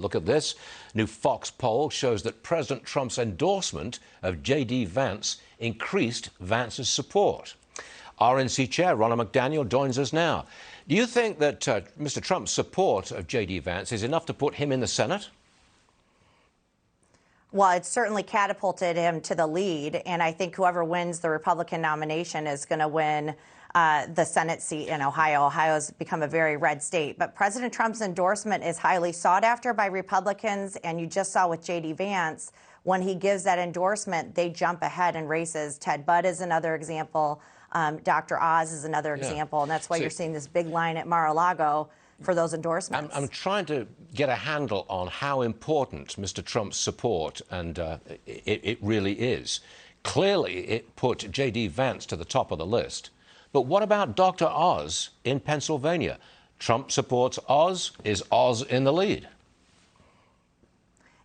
Look at this. New Fox poll shows that President Trump's endorsement of JD Vance increased Vance's support. RNC Chair Ronna McDaniel joins us now. Do you think that Mr. Trump's support of JD Vance is enough to put him in the Senate? Well, it's certainly catapulted him to the lead, and I think whoever wins the Republican nomination is going to win the Senate seat in Ohio. Ohio's become a very red state, but President Trump's endorsement is highly sought after by Republicans, and you just saw with JD Vance, when he gives that endorsement, they jump ahead in races. Ted Budd is another example. Dr. Oz is another example, and that's why you're seeing this big line at Mar-a-Lago for those endorsements. I'm trying to get a handle on how important Mr. Trump's support, and it really is. Clearly, it put J.D. Vance to the top of the list. But what about Dr. Oz in Pennsylvania? Trump supports Oz. Is Oz in the lead?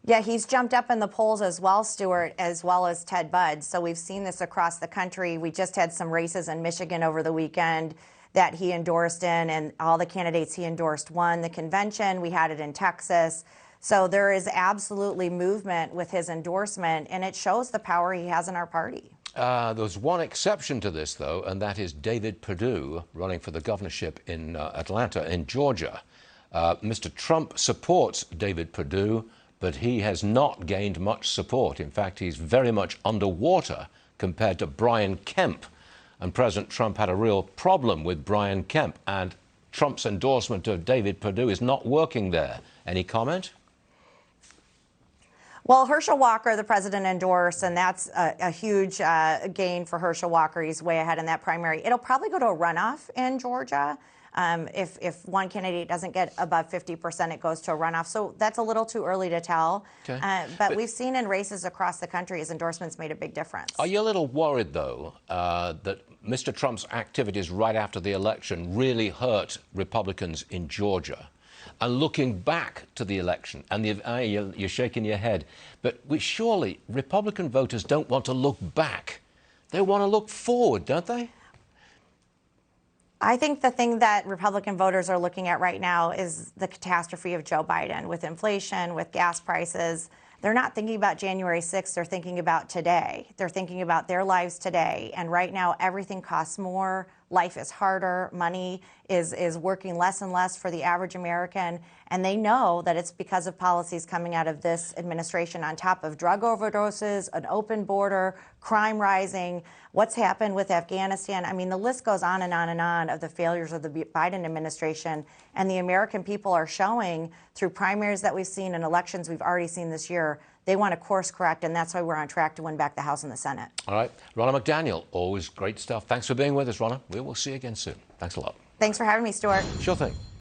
Yeah, he's jumped up in the polls as well, Stuart, as well as Ted Budd. So we've seen this across the country. We just had some races in Michigan over the weekend that he endorsed in, and all the candidates he endorsed won the convention. We had it in Texas. So there is absolutely movement with his endorsement, and it shows the power he has in our party. There's one exception to this, though, and that is David Perdue running for the governorship in Atlanta, in Georgia. Mr. Trump supports David Perdue, but he has not gained much support. In fact, he's very much underwater compared to Brian Kemp. And President Trump had a real problem with Brian Kemp, and Trump's endorsement of David Perdue is not working there. Any comment? Well, Herschel Walker, the president endorsed, and that's a huge gain for Herschel Walker. He's way ahead in that primary. It'll probably go to a runoff in Georgia. If one candidate doesn't get above 50%, it goes to a runoff. So that's a little too early to tell. Okay. But we've seen in races across the country his endorsements made a big difference. Are you a little worried, though, that Mr. Trump's activities right after the election really hurt Republicans in Georgia? And looking back to the election, and you're shaking your head, but surely Republican voters don't want to look back. They want to look forward, don't they? I think the thing that Republican voters are looking at right now is the catastrophe of Joe Biden with inflation, with gas prices. They're not thinking about January 6th. They're thinking about today. They're thinking about their lives today. And right now, everything costs more. Life is harder. Money is working less and less for the average American. And they know that it's because of policies coming out of this administration, on top of drug overdoses, an open border, crime rising, what's happened with Afghanistan. I mean, the list goes on and on and on of the failures of the Biden administration. And the American people are showing through primaries that we've seen and elections we've already seen this year, they want to course correct, and that's why we're on track to win back the House and the Senate. All right. Ronna McDaniel, always great stuff. Thanks for being with us, Ronna. We will see you again soon. Thanks a lot. Thanks for having me, Stuart. Sure thing.